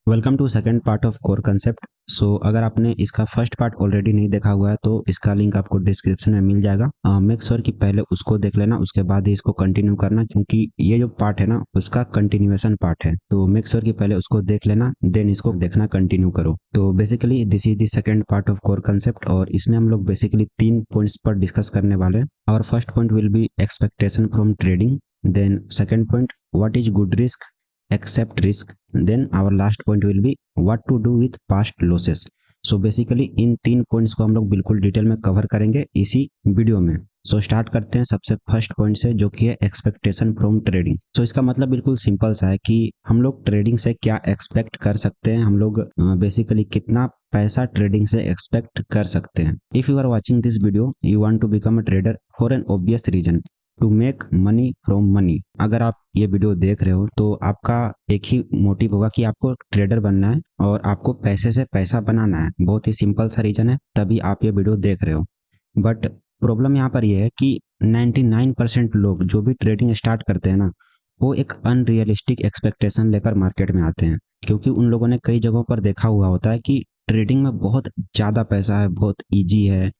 Welcome to second part of core concept. अगर आपने इसका फर्स्ट पार्ट ऑलरेडी नहीं देखा हुआ है तो इसका लिंक आपको डिस्क्रिप्शन में मिल जाएगा। मेक श्योर कि पहले उसको देख लेना, उसके बाद ही इसको कंटिन्यू करना, क्योंकि ये जो पार्ट है ना उसका कंटिन्यूएशन पार्ट है। तो मेक श्योर कि पहले उसको देख लेना, देन इसको देखना कंटिन्यू करो। तो basically this is the second part of core concept और इसमें हम लोग बेसिकली 3 पॉइंट्स पर डिस्कस करने वाले हैं। और first point will be expectation from trading, then second point what is good risk, accept risk, then our last point will be what to do with past losses. So basically in 3 points को हम लोग बिल्कुल detail में cover करेंगे इसी video में। Start करते हैं सबसे फर्स्ट पॉइंट से, जो कि है एक्सपेक्टेशन फ्रॉम ट्रेडिंग। इसका मतलब बिल्कुल सिंपल सा है कि हम लोग ट्रेडिंग से क्या एक्सपेक्ट कर सकते हैं, हम लोग बेसिकली कितना पैसा ट्रेडिंग से एक्सपेक्ट कर सकते हैं। If you are watching this video you want to become a trader for an obvious reason, to make money from money. अगर आप ये वीडियो देख रहे हो तो आपका एक ही मोटिव होगा कि आपको ट्रेडर बनना है और आपको पैसे से पैसा बनाना है। बहुत ही सिंपल सा रीजन है, तभी आप ये वीडियो देख रहे हो। बट प्रॉब्लम यहाँ पर यह है कि 99% लोग जो भी ट्रेडिंग स्टार्ट करते हैं ना, वो एक अनरियलिस्टिक एक्सपेक्टेशन लेकर मार्केट में आते हैं, क्योंकि उन लोगों ने कई जगहों पर देखा हुआ होता है कि ट्रेडिंग में बहुत ज़्यादा पैसा है, बहुत इजी है।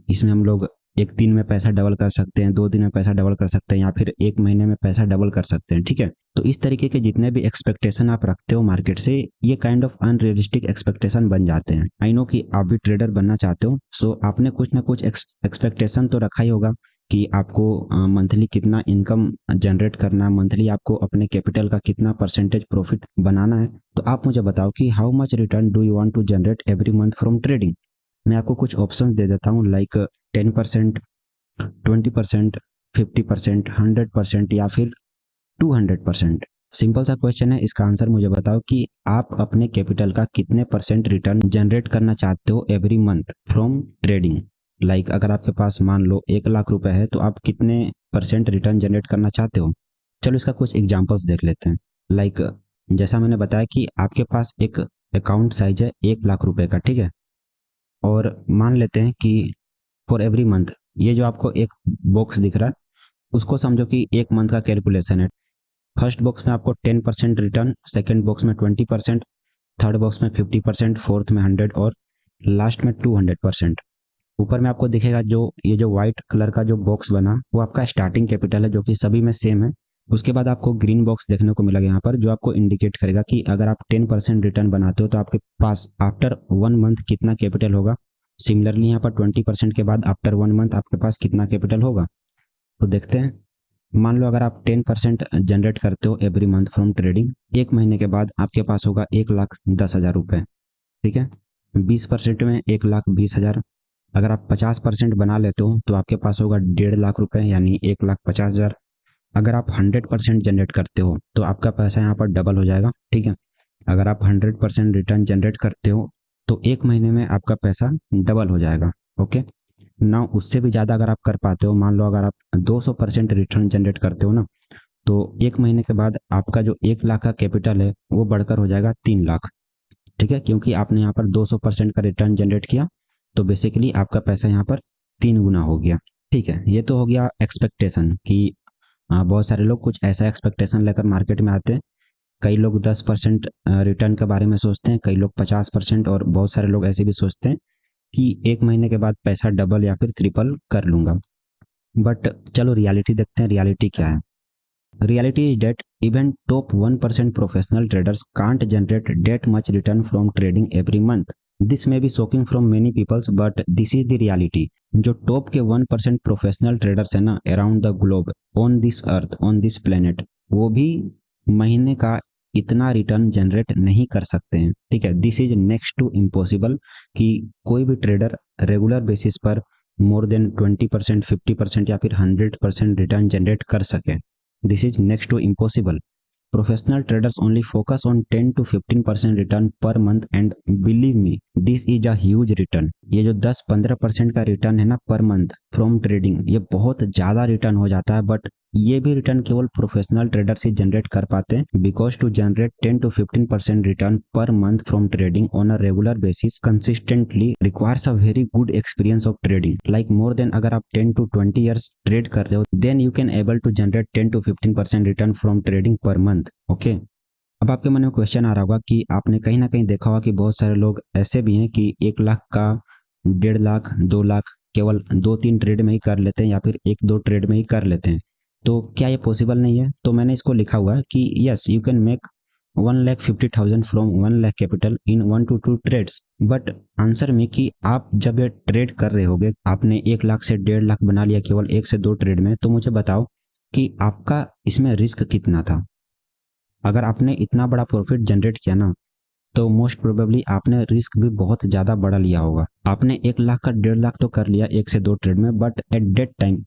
इसमें हम लोग एक दिन में पैसा डबल कर सकते हैं, 2 दिन में पैसा डबल कर सकते हैं, या फिर एक महीने में पैसा डबल कर सकते हैं। ठीक है, तो इस तरीके के जितने भी एक्सपेक्टेशन आप रखते हो मार्केट से, ये काइंड ऑफ अनरियलिस्टिक एक्सपेक्टेशन बन जाते हैं। आई नो कि आप भी ट्रेडर बनना चाहते हो, आपने कुछ ना कुछ एक्सपेक्टेशन तो रखा ही होगा कि आपको मंथली कितना इनकम जनरेट करना है, मंथली आपको अपने कैपिटल का कितना परसेंटेज प्रॉफिट बनाना है। तो आप मुझे बताओ कि how much return do you want to generate every month from trading. मैं आपको कुछ ऑप्शन दे देता हूँ, लाइक 10%, 20%, 50%, 100% या फिर 200%। सिंपल सा क्वेश्चन है, इसका आंसर मुझे बताओ कि आप अपने कैपिटल का कितने परसेंट रिटर्न जनरेट करना चाहते हो every month from trading. Like अगर आपके पास मान लो 1 लाख रुपए है तो आप कितने परसेंट रिटर्न जनरेट करना चाहते हो। चलो इसका कुछ एग्जांपल्स देख लेते हैं। लाइक जैसा मैंने बताया कि आपके पास एक अकाउंट साइज है 1 लाख रुपए का, ठीक है। और मान लेते हैं कि फॉर एवरी मंथ, ये जो आपको एक बॉक्स दिख रहा है उसको समझो कि एक मंथ का कैलकुलेशन है। फर्स्ट बॉक्स में आपको 10% रिटर्न, सेकेंड बॉक्स में 20%, थर्ड बॉक्स में 50%, फोर्थ में 100 और लास्ट में 200%। ऊपर में आपको दिखेगा जो ये जो व्हाइट कलर का जो बॉक्स बना वो आपका स्टार्टिंग कैपिटल है, जो कि सभी में सेम है। उसके बाद आपको ग्रीन बॉक्स देखने को मिलेगा यहाँ पर, जो आपको इंडिकेट करेगा कि अगर आप 10% रिटर्न बनाते हो तो आपके पास आफ्टर 1 मंथ कितना कैपिटल होगा। सिमिलरली यहाँ पर 20% के बाद आफ्टर 1 मंथ आपके पास कितना कैपिटल होगा। तो देखते हैं। मान लो अगर आप 10% जनरेट करते हो एवरी मंथ फ्रॉम ट्रेडिंग, एक महीने के बाद आपके पास होगा 1,10,000 रुपये। ठीक है, 20% में 1,20,000। अगर आप 50% बना लेते हो तो आपके पास होगा 1,50,000 रुपये, यानी 1,50,000। अगर आप 100% जनरेट करते हो तो आपका पैसा यहाँ पर डबल हो जाएगा। ठीक है, अगर आप 100% रिटर्न जनरेट करते हो तो एक महीने में आपका पैसा डबल हो जाएगा। ओके, ना उससे भी ज़्यादा अगर आप कर पाते हो, मान लो अगर आप 200% रिटर्न जनरेट करते हो ना, तो एक महीने के बाद आपका जो 1 लाख का कैपिटल है वो बढ़कर हो जाएगा 3 लाख। ठीक है, क्योंकि आपने यहाँ पर 200% का रिटर्न जनरेट किया, तो बेसिकली आपका पैसा यहाँ पर 3 गुना हो गया। ठीक है, ये तो हो गया एक्सपेक्टेशन कि बहुत सारे लोग कुछ ऐसा एक्सपेक्टेशन लेकर मार्केट में आते हैं। कई लोग 10% रिटर्न के बारे में सोचते हैं, कई लोग 50%, और बहुत सारे लोग ऐसे भी सोचते हैं कि एक महीने के बाद पैसा डबल या फिर ट्रिपल कर लूंगा। बट चलो रियलिटी देखते हैं, रियलिटी क्या है। Reality is that even top 1% professional traders can't generate that much return from trading every month. This may be shocking from many people, but this is the reality. जो top के 1% professional traders है ना around the globe, on this earth, on this planet, वो भी महीने का इतना return generate नहीं कर सकते हैं। ठीक है, this is next to impossible कि कोई भी ट्रेडर रेगुलर बेसिस पर मोर देन 20%, 50% या फिर 100% रिटर्न जनरेट कर सके। This is next to impossible. Professional traders only focus on 10 to 15% return per month, and believe me, this is a huge return. ये जो 10-15% का रिटर्न है ना पर मंथ फ्रॉम ट्रेडिंग, ये बहुत ज़्यादा रिटर्न हो जाता है। बट ये भी रिटर्न केवल प्रोफेशनल ट्रेडर्स ही जनरेट कर पाते हैं, because to generate 10 to 15% return per month from trading on a regular basis consistently requires a very good experience of trading. Like more than अगर आप 10 to 20 ईयर्स ट्रेड कर रहे हो, then you can able to generate 10 to 15% return from trading per month. Okay, अब आपके मन में question आ रहा होगा कि आपने कहीं ना कहीं देखा होगा कि बहुत सारे लोग ऐसे भी हैं कि 1 लाख का 1.5 लाख 2 लाख केवल 2-3 ट्रेड में ही कर लेते हैं या फिर 1-2 ट्रेड में ही कर लेते हैं। तो क्या ये पॉसिबल नहीं है? तो मैंने इसको लिखा हुआ है कि yes you can make 1,50,000 from 1 lakh capital in 1 to 2 trades. But answer में कि आप जब ये ट्रेड कर रहे होगे, आपने 1 लाख से 1.5 लाख बना लिया केवल 1 से 2 ट्रेड में, तो मुझे बताओ कि आपका इसमें रिस्क कितना था? अगर आपने इतना बड़ा प्रॉफिट जनरेट किया ना, तो मोस्ट प्रोबेबली आपने रिस्क भी बहुत ज़्यादा बड़ा लिया होगा। आपने 1 लाख का 1.5 लाख तो कर लिया 1 से 2 ट्रेड में, but at that time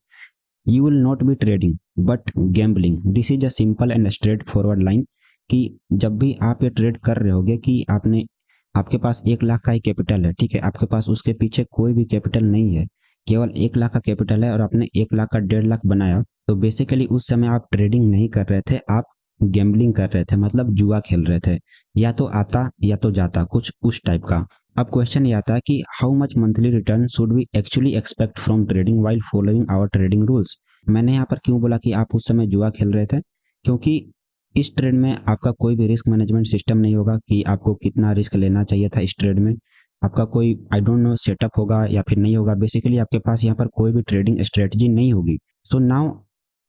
you will not be trading but gambling. This is a simple and straight forward line कि जब भी आप ये ट्रेड कर रहे होगे कि आपने आपके पास 1 लाख का ही कैपिटल है, ठीक है, आपके पास उसके पीछे कोई भी कैपिटल नहीं है, केवल 1 लाख का कैपिटल है और आपने 1 लाख का 1.5 लाख बनाया, तो बेसिकली उस समय आप ट्रेडिंग नहीं कर रहे थे, आप गैम्बलिंग कर रहे थे, मतलब जुआ खेल रहे थे। या तो आता या तो जाता, कुछ उस टाइप का। अब क्वेश्चन ये आता है कि how much monthly return should we actually expect from trading while following our trading rules. मैंने यहाँ पर क्यों बोला कि आप उस समय जुआ खेल रहे थे? क्योंकि इस ट्रेड में आपका कोई भी रिस्क मैनेजमेंट सिस्टम नहीं होगा कि आपको कितना रिस्क लेना चाहिए था इस ट्रेड में। आपका कोई आई डोंट नो सेटअप होगा या फिर नहीं होगा, बेसिकली आपके पास यहाँ पर कोई भी ट्रेडिंग स्ट्रेटजी नहीं होगी। सो नाउ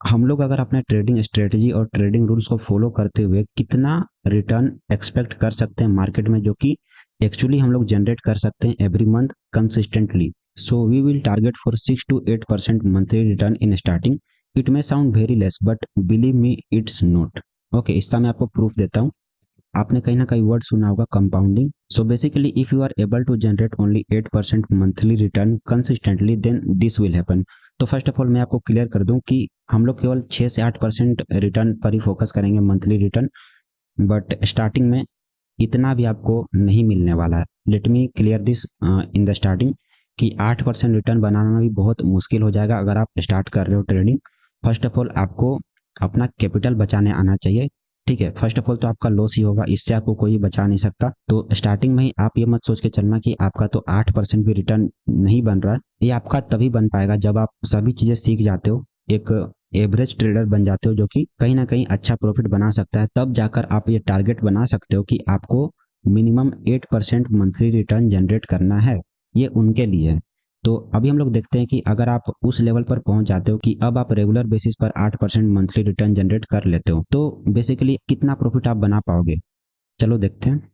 हम लोग अगर अपने ट्रेडिंग स्ट्रेटजी और ट्रेडिंग रूल्स को फॉलो करते हुए कितना रिटर्न एक्सपेक्ट कर सकते हैं मार्केट में, जो कि एक्चुअली हम लोग जनरेट कर सकते हैं every month consistently. So we will target for 6 to 8% monthly return in starting. It may sound very less but believe me it's not. Okay, इसका मैं आपको प्रूफ देता हूँ। आपने कहीं ना कहीं वर्ड सुना होगा compounding. So basically if you are able to generate only 8% monthly return consistently then this will happen. तो फर्स्ट ऑफ ऑल मैं आपको क्लियर कर दूं कि हम लोग केवल 6 से 8% रिटर्न पर ही फोकस करेंगे, मंथली रिटर्न। बट स्टार्टिंग में इतना भी आपको नहीं मिलने वाला है। Let me clear this in the starting कि 8% रिटर्न बनाना भी बहुत मुश्किल हो जाएगा अगर आप स्टार्ट कर रहे हो ट्रेडिंग। फर्स्ट ऑफ ऑल आपको अपना कैपिटल बचाने आना चाहिए, ठीक है। फर्स्ट ऑफ ऑल तो आपका लॉस ही होगा, इससे आपको कोई बचा नहीं सकता। तो स्टार्टिंग में ही आप ये मत सोच के चलना कि आपका तो 8% भी रिटर्न नहीं बन रहा है। ये आपका तभी बन पाएगा जब आप सभी चीज़ें सीख जाते हो, एक एवरेज ट्रेडर बन जाते हो जो कि कहीं ना कहीं अच्छा प्रॉफिट बना सकता है। तब जाकर आप ये टारगेट बना सकते हो कि आपको मिनिमम 8% मंथली रिटर्न जनरेट करना है। ये उनके लिए है। तो अभी हम लोग देखते हैं कि अगर आप उस लेवल पर पहुंच जाते हो कि अब आप रेगुलर बेसिस पर 8% मंथली रिटर्न जनरेट कर लेते हो, तो बेसिकली कितना प्रॉफिट आप बना पाओगे, चलो देखते हैं।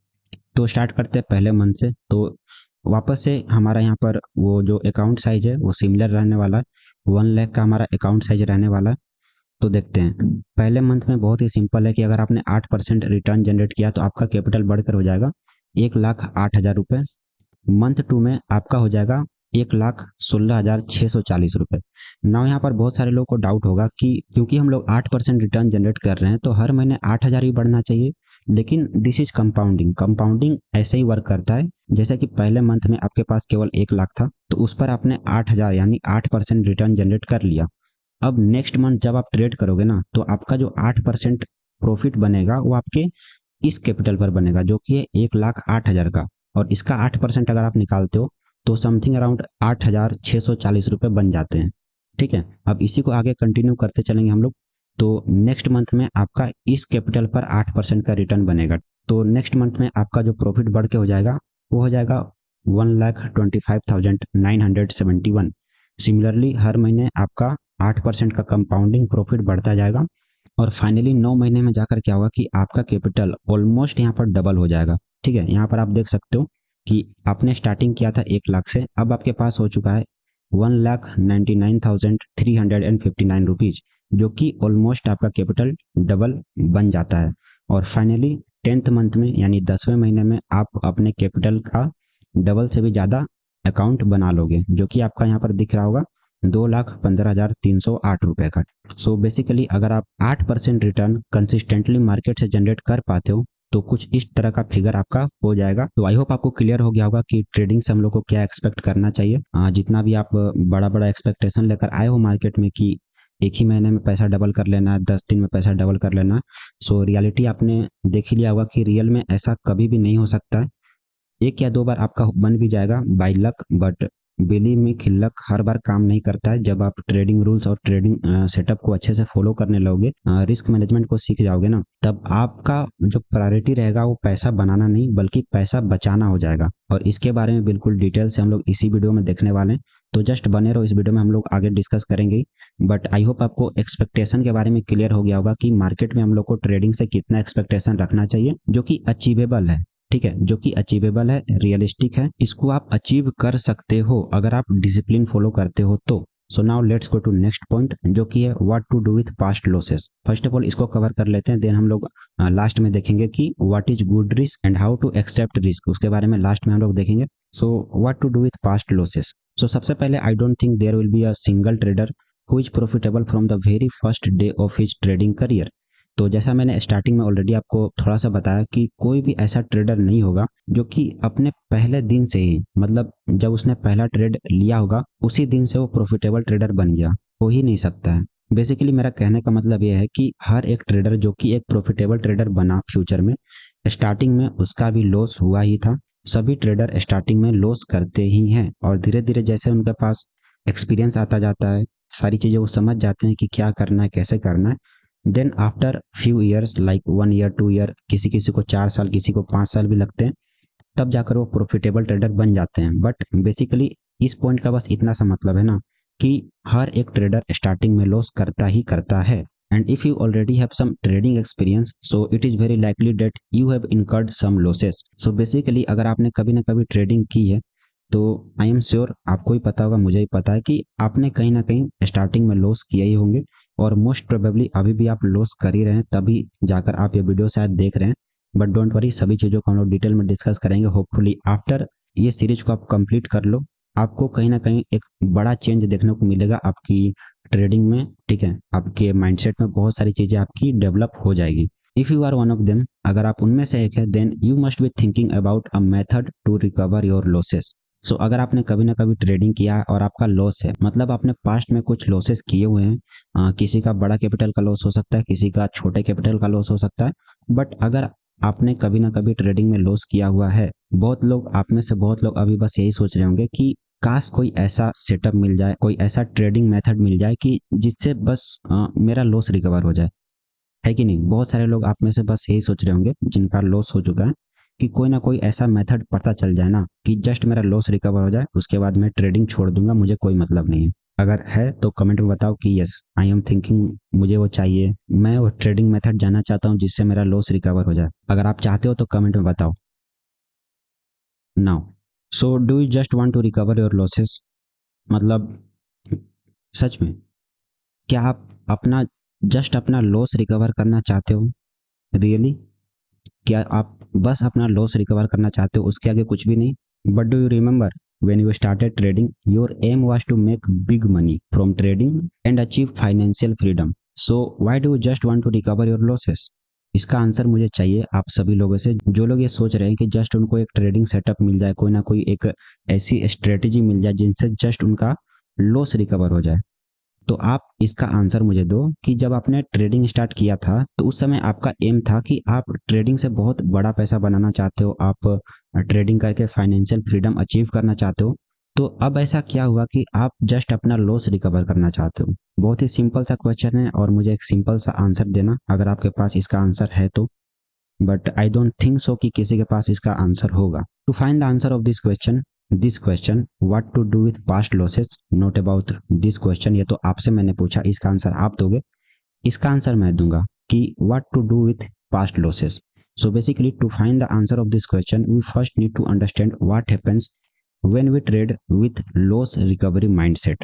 तो स्टार्ट करते हैं पहले मंथ से। तो वापस से हमारा यहाँ पर वो जो अकाउंट साइज है वो सिमिलर रहने वाला है, 1 लाख का हमारा अकाउंट साइज रहने वाला है। तो देखते हैं पहले मंथ में बहुत ही सिंपल है कि अगर आपने 8% रिटर्न जनरेट किया तो आपका कैपिटल बढ़कर हो जाएगा 1,08,000 रुपये। मंथ 2 में आपका हो जाएगा 1,16,640 रुपये। नाउ यहाँ पर बहुत सारे लोगों को डाउट होगा कि क्योंकि हम लोग 8% रिटर्न जनरेट कर रहे हैं तो हर महीने 8,000 ही बढ़ना चाहिए। लेकिन दिस इज कंपाउंडिंग। कंपाउंडिंग ऐसे ही वर्क करता है जैसे कि पहले मंथ में आपके पास केवल 1 लाख था, तो उस पर आपने 8,000 यानी 8% रिटर्न जनरेट कर लिया। अब नेक्स्ट मंथ जब आप ट्रेड करोगे ना, तो आपका जो 8% प्रॉफिट बनेगा वो आपके इस कैपिटल पर बनेगा जो कि है 1,08,000 का। और इसका 8% अगर आप निकालते हो तो समथिंग अराउंड 8,640 रुपये बन जाते हैं, ठीक है। अब इसी को आगे कंटिन्यू करते चलेंगे हम लोग। तो नेक्स्ट मंथ में आपका इस कैपिटल पर 8% का रिटर्न बनेगा। तो नेक्स्ट मंथ में आपका जो प्रॉफिट बढ़ के हो जाएगा वो हो जाएगा 1,25,971। सिमिलरली हर महीने आपका 8% का कंपाउंडिंग प्रॉफिट बढ़ता जाएगा और फाइनली 9 महीने में जाकर क्या होगा कि आपका कैपिटल ऑलमोस्ट यहाँ पर डबल हो जाएगा, ठीक है। यहाँ पर आप देख सकते हो कि आपने स्टार्टिंग किया था 1 लाख से, अब आपके पास हो चुका है 1,99,359 रुपीज, जो कि ऑलमोस्ट आपका कैपिटल डबल बन जाता है। और फाइनली 10th मंथ में यानी 10वें महीने में आप अपने कैपिटल का डबल से भी ज़्यादा अकाउंट बना लोगे, जो कि आपका यहाँ पर दिख रहा होगा 2,15,308 रुपये का। सो बेसिकली अगर आप 8% रिटर्न कंसिस्टेंटली मार्केट से जनरेट कर पाते हो तो कुछ इस तरह का फिगर आपका हो जाएगा। तो आई होप आपको क्लियर हो गया होगा कि ट्रेडिंग से हम लोग को क्या एक्सपेक्ट करना चाहिए। जितना भी आप बड़ा बड़ा एक्सपेक्टेशन लेकर आए हो मार्केट में कि एक ही महीने में पैसा डबल कर लेना है, 10 दिन में पैसा डबल कर लेना, सो रियलिटी आपने देख ही लिया होगा कि रियल में ऐसा कभी भी नहीं हो सकता है। 1 या 2 बार आपका बन भी जाएगा by luck, but believe me, खिल्लक हर बार काम नहीं करता है। जब आप ट्रेडिंग रूल्स और ट्रेडिंग सेटअप को अच्छे से फॉलो करने लगोगे, रिस्क मैनेजमेंट को सीख जाओगे ना, तब आपका जो प्रायोरिटी रहेगा वो पैसा बनाना नहीं बल्कि पैसा बचाना हो जाएगा। और इसके बारे में बिल्कुल डिटेल से हम लोग इसी वीडियो में देखने वाले हैं, तो जस्ट बने रहो। इस वीडियो में हम लोग आगे डिस्कस करेंगे, बट आई होप आपको एक्सपेक्टेशन के बारे में क्लियर हो गया होगा कि मार्केट में हम लोग को ट्रेडिंग से कितना एक्सपेक्टेशन रखना चाहिए जो कि अचीवेबल है। ठीक है, जो कि अचीवेबल है, रियलिस्टिक है, इसको आप अचीव कर सकते हो अगर आप डिसिप्लिन फॉलो करते हो तो। So now let's go to next point, जो कि है what to do with past losses. First of all इसको कवर कर लेते हैं, देन हम लोग लास्ट में देखेंगे कि what is good risk and how to accept risk, उसके बारे में लास्ट में हम लोग देखेंगे। So what to do with past losses. So सबसे पहले, I don't think there will be a single trader who is profitable from the very first day of his trading career. तो जैसा मैंने स्टार्टिंग में ऑलरेडी आपको थोड़ा सा बताया कि कोई भी ऐसा ट्रेडर नहीं होगा जो कि अपने पहले दिन से ही, मतलब जब उसने पहला ट्रेड लिया होगा उसी दिन से वो प्रॉफिटेबल ट्रेडर बन गया, हो ही नहीं सकता है। बेसिकली मेरा कहने का मतलब यह है कि हर एक ट्रेडर जो कि एक प्रॉफिटेबल ट्रेडर बना फ्यूचर में, स्टार्टिंग में उसका भी लॉस हुआ ही था। सभी ट्रेडर स्टार्टिंग में लॉस करते ही हैं, और धीरे धीरे जैसे उनके पास एक्सपीरियंस आता जाता है, सारी चीज़ें वो समझ जाते हैं कि क्या करना है, कैसे करना है, then after few years like 1 year 2 year, किसी किसी को 4 साल, किसी को 5 साल भी लगते हैं, तब जाकर वो प्रॉफिटेबल ट्रेडर बन जाते हैं। बट बेसिकली इस पॉइंट का बस इतना सा मतलब है ना कि हर एक ट्रेडर स्टार्टिंग में लॉस करता ही करता है। And if you already have some trading experience, so it is very likely that you have incurred some losses. So basically अगर आपने कभी ना कभी ट्रेडिंग की है तो आई एम श्योर आपको ही पता होगा, मुझे ही पता है कि आपने कहीं ना कहीं स्टार्टिंग में लॉस किए ही होंगे, और मोस्ट प्रोबेबली अभी भी आप लॉस कर ही रहे हैं, तभी जाकर आप ये वीडियो शायद देख रहे हैं। बट डोंट वरी, सभी चीज़ों को हम लोग डिटेल में डिस्कस करेंगे। होपफुली आफ्टर ये सीरीज को आप कंप्लीट कर लो, आपको कहीं ना कहीं एक बड़ा चेंज देखने को मिलेगा आपकी ट्रेडिंग में। ठीक है, आपके माइंडसेट में बहुत सारी चीज़ें आपकी डेवलप हो जाएगी। If you are one of them, अगर आप उनमें से एक है, then you must be thinking about a method to recover your losses. So अगर आपने कभी ना कभी ट्रेडिंग किया है और आपका लॉस है, मतलब आपने पास्ट में कुछ लॉसेस किए हुए हैं, किसी का बड़ा कैपिटल का लॉस हो सकता है, किसी का छोटे कैपिटल का लॉस हो सकता है, बट अगर आपने कभी ना कभी ट्रेडिंग में लॉस किया हुआ है, बहुत लोग, आप में से बहुत लोग अभी बस यही सोच रहे होंगे कि काश कोई ऐसा सेटअप मिल जाए, कोई ऐसा ट्रेडिंग मेथड मिल जाए कि जिससे बस मेरा लॉस रिकवर हो जाए, है कि नहीं। बहुत सारे लोग आप में से बस यही सोच रहे होंगे जिनका लॉस हो चुका है कि कोई ना कोई ऐसा मेथड पता चल जाए ना कि जस्ट मेरा लॉस रिकवर हो जाए, उसके बाद मैं ट्रेडिंग छोड़ दूंगा, मुझे कोई मतलब नहीं है। अगर है तो कमेंट में बताओ कि यस आई एम थिंकिंग, मुझे वो चाहिए, मैं वो ट्रेडिंग मेथड जानना चाहता हूँ जिससे मेरा लॉस रिकवर हो जाए। अगर आप चाहते हो तो कमेंट में बताओ now. So do you just want to recover your losses, मतलब सच में क्या आप अपना जस्ट अपना लॉस रिकवर करना चाहते हो? रियली? क्या आप बस अपना लॉस रिकवर करना चाहते हो, उसके आगे कुछ भी नहीं? But do you remember when you started trading, your aim was to make big money from trading and achieve financial freedom. So why do you just want to recover your losses? इसका answer मुझे चाहिए आप सभी लोगों से, जो लोग ये सोच रहे हैं कि जस्ट उनको एक ट्रेडिंग सेटअप मिल जाए, कोई ना कोई एक ऐसी स्ट्रेटेजी मिल जाए जिनसे जस्ट उनका लॉस रिकवर हो जाए। तो आप इसका आंसर मुझे दो कि जब आपने ट्रेडिंग स्टार्ट किया था तो उस समय आपका एम था कि आप ट्रेडिंग से बहुत बड़ा पैसा बनाना चाहते हो, आप ट्रेडिंग करके फाइनेंशियल फ्रीडम अचीव करना चाहते हो। तो अब ऐसा क्या हुआ कि आप जस्ट अपना लॉस रिकवर करना चाहते हो? बहुत ही सिंपल सा क्वेश्चन है और मुझे एक सिंपल सा आंसर देना अगर आपके पास इसका आंसर है तो। But I don't think so कि किसी के पास इसका आंसर होगा। To find the answer of this question what to do with past losses, not about this question, ये तो आपसे मैंने पूछा, इसका आंसर आप दोगे, इसका आंसर मैं दूंगा कि what to do with past losses. So basically to find the answer of this question we first need to understand what happens when we trade with loss recovery mindset.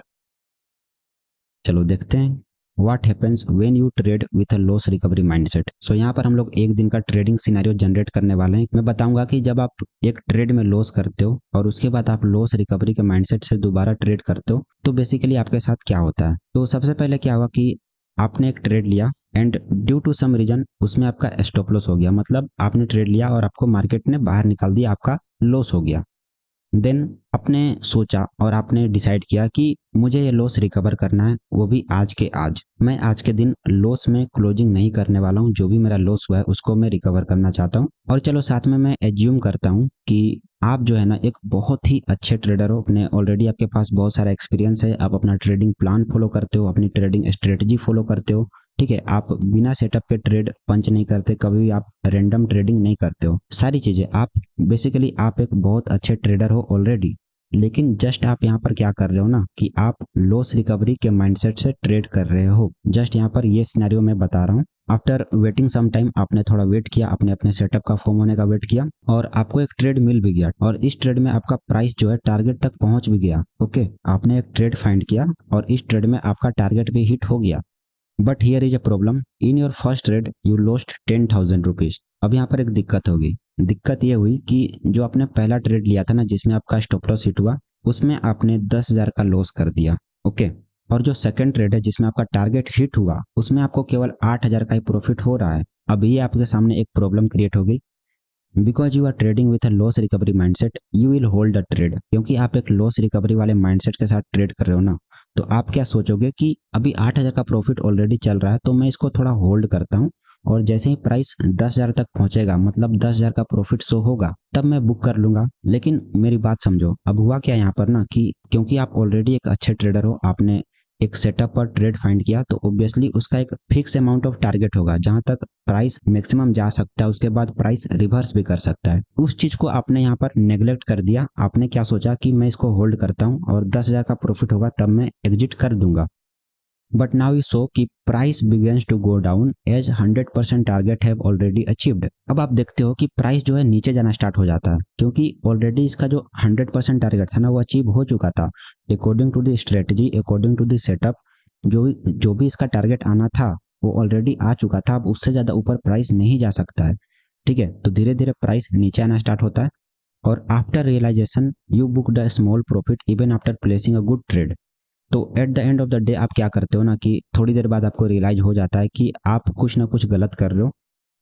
चलो देखते हैं what happens when you trade with a loss recovery mindset. So यहाँ पर हम लोग एक दिन का ट्रेडिंग सिनेरियो जनरेट करने वाले हैं। मैं बताऊंगा कि जब आप एक ट्रेड में लॉस करते हो और उसके बाद आप लॉस रिकवरी के माइंडसेट से दोबारा ट्रेड करते हो तो बेसिकली आपके साथ क्या होता है। तो सबसे पहले क्या हुआ कि आपने एक ट्रेड लिया and due to some reason उसमें आपका स्टॉप लॉस हो गया, मतलब आपने ट्रेड लिया और आपको मार्केट ने बाहर निकाल दिया, आपका लॉस हो गया। देन आपने सोचा और आपने डिसाइड किया कि मुझे ये लॉस रिकवर करना है, वो भी आज के आज। मैं आज के दिन लॉस में क्लोजिंग नहीं करने वाला हूँ, जो भी मेरा लॉस हुआ है उसको मैं रिकवर करना चाहता हूँ। और चलो साथ में मैं एज्यूम करता हूँ कि आप जो है ना एक बहुत ही अच्छे ट्रेडर हो, अपने ऑलरेडी आपके पास बहुत सारा एक्सपीरियंस है, आप अपना ट्रेडिंग प्लान फॉलो करते हो, अपनी ट्रेडिंग स्ट्रेटजी फॉलो करते हो, ठीक है, आप बिना सेटअप के ट्रेड पंच नहीं करते, कभी भी आप रैंडम ट्रेडिंग नहीं करते हो, सारी चीजें आप बेसिकली आप एक बहुत अच्छे ट्रेडर हो ऑलरेडी। लेकिन जस्ट आप यहाँ पर क्या कर रहे हो ना कि आप लॉस रिकवरी के माइंडसेट से ट्रेड कर रहे हो। जस्ट यहाँ पर ये सिनेरियो मैं बता रहा हूँ। आफ्टर वेटिंग सम टाइम आपने थोड़ा वेट किया, आपने अपने सेटअप का फॉर्म होने का वेट किया और आपको एक ट्रेड मिल भी गया और इस ट्रेड में आपका प्राइस जो है टारगेट तक पहुंच भी गया। ओके, आपने एक ट्रेड फाइंड किया और इस ट्रेड में आपका टारगेट भी हिट हो गया। But here is a problem, in your first trade you lost 10,000 rupees. अब यहाँ पर एक दिक्कत होगी। दिक्कत ये हुई कि जो आपने पहला ट्रेड लिया था ना जिसमें आपका स्टॉप लॉस हिट हुआ, उसमें आपने 10,000 का लॉस कर दिया। ओके, और जो सेकंड ट्रेड है जिसमें आपका टारगेट हिट हुआ, उसमें आपको केवल 8,000 का ही प्रॉफिट हो रहा है। अब ये आपके सामने एक प्रॉब्लम क्रिएट हो गई। Because you are trading with a loss recovery mindset you will hold a trade. क्योंकि आप एक लॉस रिकवरी वाले माइंडसेट के साथ ट्रेड कर रहे हो ना, तो आप क्या सोचोगे कि अभी 8,000 का प्रॉफिट ऑलरेडी चल रहा है तो मैं इसको थोड़ा होल्ड करता हूँ और जैसे ही प्राइस 10,000 तक पहुंचेगा, मतलब 10,000 का प्रॉफिट शो होगा, तब मैं बुक कर लूंगा। लेकिन मेरी बात समझो, अब हुआ क्या यहाँ पर ना कि क्योंकि आप ऑलरेडी एक अच्छे ट्रेडर हो, आपने एक सेटअप पर ट्रेड फाइंड किया, तो ऑब्वियसली उसका एक फिक्स अमाउंट ऑफ टारगेट होगा जहां तक प्राइस मैक्सिमम जा सकता है, उसके बाद प्राइस रिवर्स भी कर सकता है। उस चीज को आपने यहाँ पर नेग्लेक्ट कर दिया। आपने क्या सोचा कि मैं इसको होल्ड करता हूँ और 10,000 का प्रॉफिट होगा तब मैं एग्जिट कर दूंगा। बट नाउ यू सो कि price begins to go down as 100% target have already achieved. अब आप देखते हो कि प्राइस जो है नीचे जाना स्टार्ट हो जाता है क्योंकि ऑलरेडी इसका जो 100% टारगेट था ना वो अचीव हो चुका था। According to the strategy, according to the setup, जो भी इसका टारगेट आना था वो ऑलरेडी आ चुका था। अब उससे ज्यादा ऊपर प्राइस नहीं जा सकता है। ठीक है, तो धीरे धीरे प्राइस नीचे आना स्टार्ट होता है और after realization you book the small profit even after placing a good trade. तो at the end of the day आप क्या करते हो ना कि थोड़ी देर बाद आपको रियलाइज हो जाता है कि आप कुछ ना कुछ गलत कर रहे हो।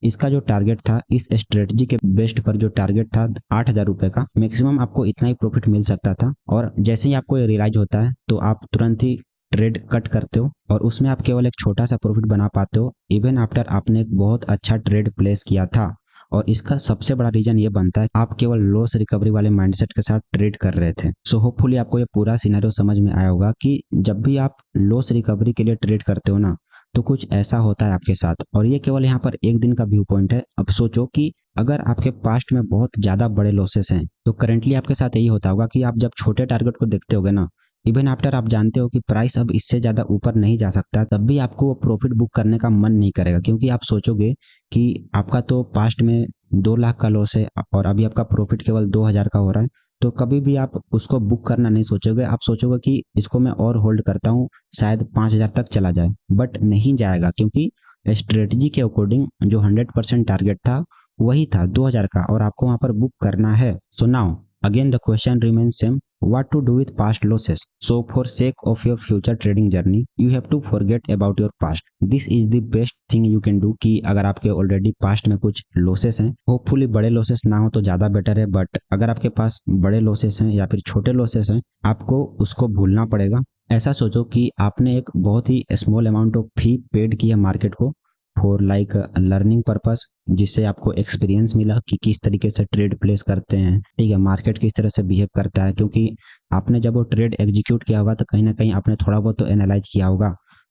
इसका जो टारगेट था, इस स्ट्रेटजी के बेस्ट पर जो टारगेट था 8,000 रुपए का, मैक्सिमम आपको इतना ही प्रॉफिट मिल सकता था। और जैसे ही आपको ये रियलाइज होता है तो आप तुरंत ही ट्रेड कट करते हो और उसमें आप केवल एक छोटा सा प्रॉफिट बना पाते हो इवन आफ्टर आपने एक बहुत अच्छा ट्रेड प्लेस किया था। और इसका सबसे बड़ा रीजन ये बनता है आप केवल लॉस रिकवरी वाले माइंडसेट के साथ ट्रेड कर रहे थे। सो होपफुली आपको ये पूरा सिनेरियो समझ में आया होगा कि जब भी आप लॉस रिकवरी के लिए ट्रेड करते हो ना तो कुछ ऐसा होता है आपके साथ। और ये केवल यहाँ पर एक दिन का व्यू पॉइंट है। अब सोचो कि अगर आपके पास्ट में बहुत ज्यादा बड़े लॉसेस हैं तो करेंटली आपके साथ यही होता होगा कि आप जब छोटे टारगेट को देखते होगे ना, इवन आफ्टर आप जानते हो कि प्राइस अब इससे ज्यादा ऊपर नहीं जा सकता, तब भी आपको वो प्रॉफिट बुक करने का मन नहीं करेगा क्योंकि आप सोचोगे कि आपका तो पास्ट में 2 लाख का लॉस है और अभी आपका प्रॉफिट केवल 2,000 का हो रहा है। तो कभी भी आप उसको बुक करना नहीं सोचोगे, आप सोचोगे कि इसको मैं और होल्ड करता हूँ, शायद 5,000 तक चला जाए। बट नहीं जाएगा क्योंकि स्ट्रेटजी के अकॉर्डिंग जो 100% टारगेट था वही था 2,000 का और आपको वहां पर बुक करना है। So now again the question remains same, what to do with past losses? So for sake of your future trading journey you have to forget about your past. This is the best thing you can do कि अगर आपके already past में कुछ losses हैं, hopefully बड़े losses ना हो तो ज़्यादा बेटर है, बट अगर आपके पास बड़े लॉसेस हैं या फिर छोटे लॉसेस हैं, आपको उसको भूलना पड़ेगा। ऐसा सोचो कि आपने एक बहुत ही small amount of fee paid की है मार्केट को फॉर लाइक लर्निंग पर्पस, जिससे आपको एक्सपीरियंस मिला कि किस तरीके से ट्रेड प्लेस करते हैं, ठीक है, मार्केट किस तरह से बिहेव करता है। क्योंकि आपने जब वो ट्रेड एग्जीक्यूट किया होगा तो कहीं ना कहीं आपने थोड़ा बहुत तो एनालाइज किया होगा,